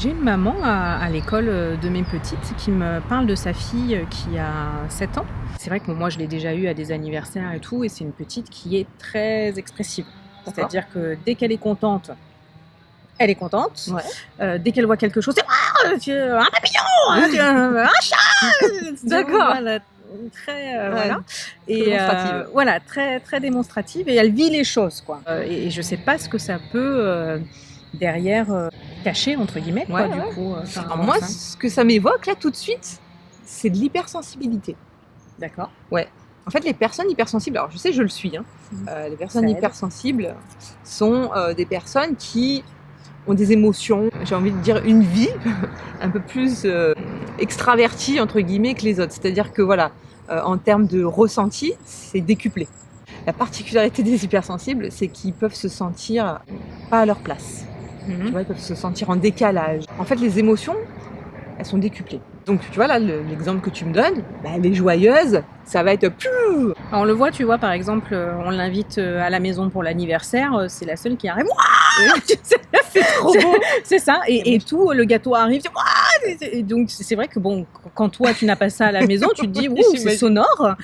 J'ai une maman à l'école de mes petites qui me parle de sa fille qui a 7 ans. C'est vrai que moi je l'ai déjà eue à des anniversaires et tout, et c'est une petite qui est très expressive. D'accord. C'est-à-dire que dès qu'elle est contente, elle est contente. Ouais. Dès qu'elle voit quelque chose, c'est un papillon, un chat. D'accord. Voilà, très Ouais, voilà. très Et démonstrative. voilà, très très démonstrative, et elle vit les choses quoi. Et je sais pas ce que ça peut derrière cacher entre guillemets quoi, Ouais, du ouais. coup. Alors moi, ce que ça m'évoque là tout de suite, c'est de l'hypersensibilité. D'accord. Ouais. En fait, les personnes hypersensibles, alors je sais, je le suis, hein, les personnes Ça aide. hypersensibles sont des personnes qui ont des émotions, j'ai envie de dire une vie un peu plus extravertie entre guillemets que les autres. C'est-à-dire que voilà, en termes de ressenti, c'est décuplé. La particularité des hypersensibles, c'est qu'ils peuvent se sentir pas à leur place. Tu vois, ils peuvent se sentir en décalage. En fait, les émotions, elles sont décuplées. Donc, tu vois, là, l'exemple que tu me donnes, bah, elle est joyeuse, ça va être plus... On le voit, tu vois, par exemple, on l'invite à la maison pour l'anniversaire, c'est la seule qui arrive. C'est trop beau. C'est ça, et tout, le gâteau arrive. Et donc, c'est vrai que bon, quand toi, tu n'as pas ça à la maison, tu te dis, ouh, c'est J'imagine. sonore.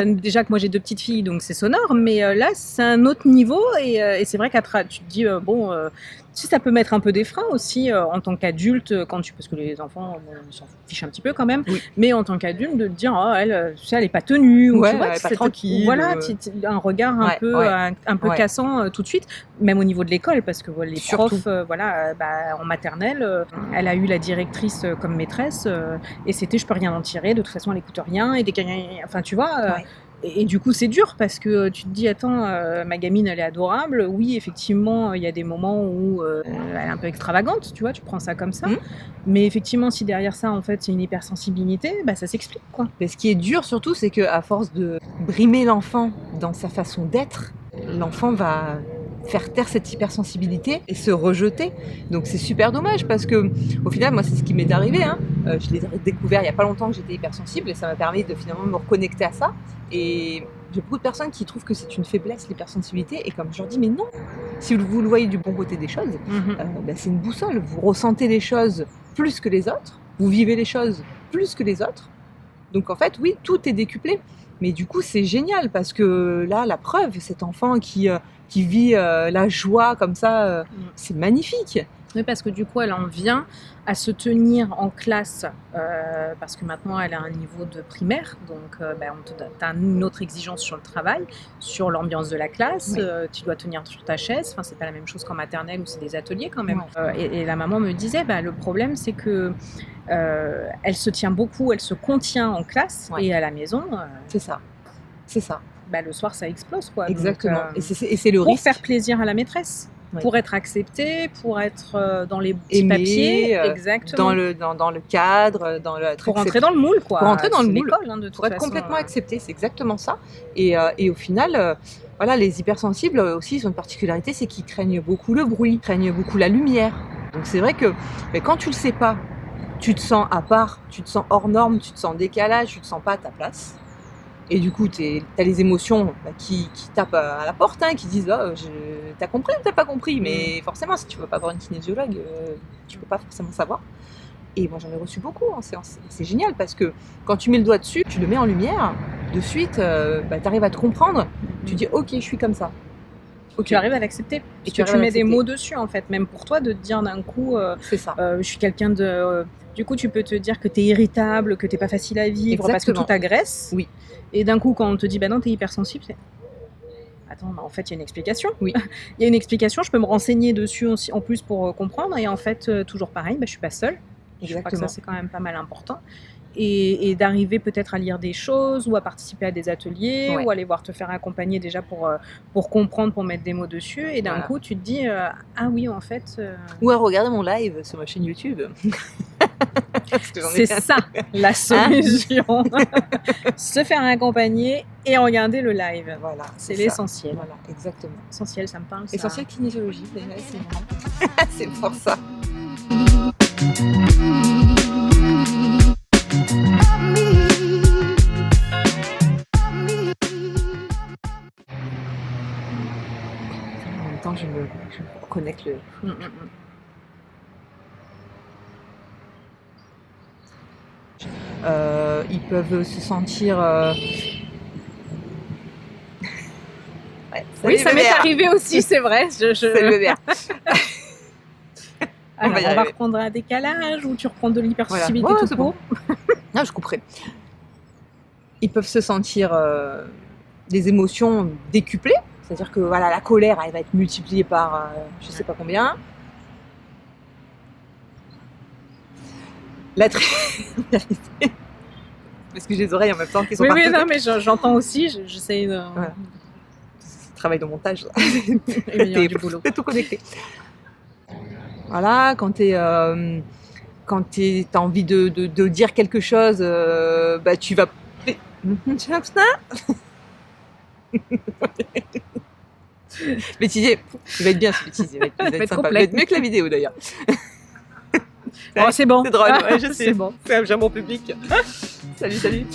Déjà que moi, j'ai 2 petites filles, donc c'est sonore, mais là, c'est un autre niveau, et c'est vrai qu'après, tu te dis, bon, si ça peut mettre un peu des freins aussi en tant qu'adulte, parce que les enfants, bon, ils s'en fichent un petit peu quand même, Oui. mais en tant qu'adulte, de te dire, oh, elle, tu sais, elle est pas tenue, ou Ouais, tu vois, elle est pas c'est- tranquille, voilà, un regard un Ouais, peu, ouais. un peu Ouais. cassant tout de suite, même au niveau de l'école, parce que les Surtout. profs, en maternelle, elle a eu la directrice comme maîtresse, et c'était je peux rien en tirer, de toute façon elle écoute rien, et enfin tu vois. Ouais. Et du coup, c'est dur parce que tu te dis, attends, ma gamine, elle est adorable. Oui, effectivement, il y a des moments où elle est un peu extravagante, tu vois, tu prends ça comme ça. Mais effectivement, si derrière ça, en fait, c'est une hypersensibilité, bah, ça s'explique, quoi. Mais ce qui est dur surtout, c'est qu'à force de brimer l'enfant dans sa façon d'être, l'enfant va faire taire cette hypersensibilité et se rejeter. Donc c'est super dommage parce que au final, moi, c'est ce qui m'est arrivé. Hein. Je l'ai découvert il n'y a pas longtemps que j'étais hypersensible et ça m'a permis de finalement me reconnecter à ça. Et j'ai beaucoup de personnes qui trouvent que c'est une faiblesse, l'hypersensibilité, et comme je leur dis, mais non, si vous le voyez du bon côté des choses, c'est une boussole. Vous ressentez les choses plus que les autres, vous vivez les choses plus que les autres. Donc en fait, oui, tout est décuplé. Mais du coup, c'est génial parce que là, la preuve, cet enfant qui vit la joie comme ça, c'est magnifique. Oui, parce que du coup, elle en vient à se tenir en classe, parce que maintenant, elle a un niveau de primaire, donc tu as une autre exigence sur le travail, sur l'ambiance de la classe, Oui. tu dois tenir sur ta chaise, enfin, c'est pas la même chose qu'en maternelle où c'est des ateliers quand même. Ouais. Et la maman me disait, le problème, c'est que elle se tient beaucoup, elle se contient en classe, Ouais. et à la maison, C'est ça. C'est ça. le soir, ça explose, quoi. Exactement. Donc, Et c'est le pour risque. faire plaisir à la maîtresse. Ouais. Pour être accepté, pour être dans les petits Aimé, papiers, exactement. dans le cadre, dans le Pour rentrer dans le moule, quoi. Pour rentrer dans le C'est moule. l'école, hein, de toute Pour être façon. complètement accepté, c'est exactement ça. Et au final, voilà, les hypersensibles aussi, ils ont une particularité, c'est qu'ils craignent beaucoup le bruit, craignent beaucoup la lumière. Donc c'est vrai que quand tu le sais pas, tu te sens à part, tu te sens hors norme, tu te sens en décalage, tu te sens pas à ta place. Et du coup, t'as les émotions qui tapent à la porte, hein, qui disent t'as compris ou t'as pas compris. Mais forcément, si tu veux pas voir une kinésiologue, tu peux pas forcément savoir. Et moi, j'en ai reçu beaucoup en séance. C'est génial parce que quand tu mets le doigt dessus, tu le mets en lumière, de suite, t'arrives à te comprendre. Tu dis, ok, je suis comme ça. Tu arrives à l'accepter. Et tu mets des mots dessus, en fait. Même pour toi, de te dire d'un coup, c'est ça. Je suis quelqu'un de... Du coup, tu peux te dire que t'es irritable, que t'es pas facile à vivre, Exactement. parce que tout agresse. Oui. Et d'un coup, quand on te dit, non, t'es hypersensible, c'est... Attends, en fait, il y a une explication. Oui. Il y a une explication, je peux me renseigner dessus aussi, en plus pour comprendre. Et en fait, toujours pareil, je suis pas seule. Je crois que ça, c'est quand même pas mal important. Et d'arriver peut-être à lire des choses ou à participer à des ateliers, ou aller voir te faire accompagner déjà pour comprendre, pour mettre des mots dessus. Et d'un coup, tu te dis, ah oui, en fait... Ou à regarder mon live sur ma chaîne YouTube. C'est ça, la solution. Se faire accompagner et regarder le live. Voilà, c'est l'essentiel. Voilà, exactement. Essentiel, ça me parle. Essentiel kinésiologie, c'est marrant. C'est pour ça. En même temps, je me reconnecte le... Ils peuvent se sentir... Ouais, oui, ça m'est arrivé aussi, c'est vrai. C'est le bébé. Alors, on va reprendre un décalage ou tu reprends de l'hypersensibilité tout court. Non, je couperai. Ils peuvent se sentir des émotions décuplées, c'est-à-dire que voilà, la colère, elle va être multipliée par je sais pas combien. La tristesse. Parce que j'ai les oreilles en même temps qui sont partout. Oui, non, mais j'entends aussi, j'essaie de... Voilà. C'est le travail de montage. T'es tout connecté. Voilà, quand t'as envie de dire quelque chose, bah tu vas... Bêtisier, il va être bien ce bêtisier, il va être sympa, il va être mieux que la vidéo d'ailleurs. Oh, c'est bon. C'est drôle, ouais, je sais. C'est bon. J'aime mon public. Salut.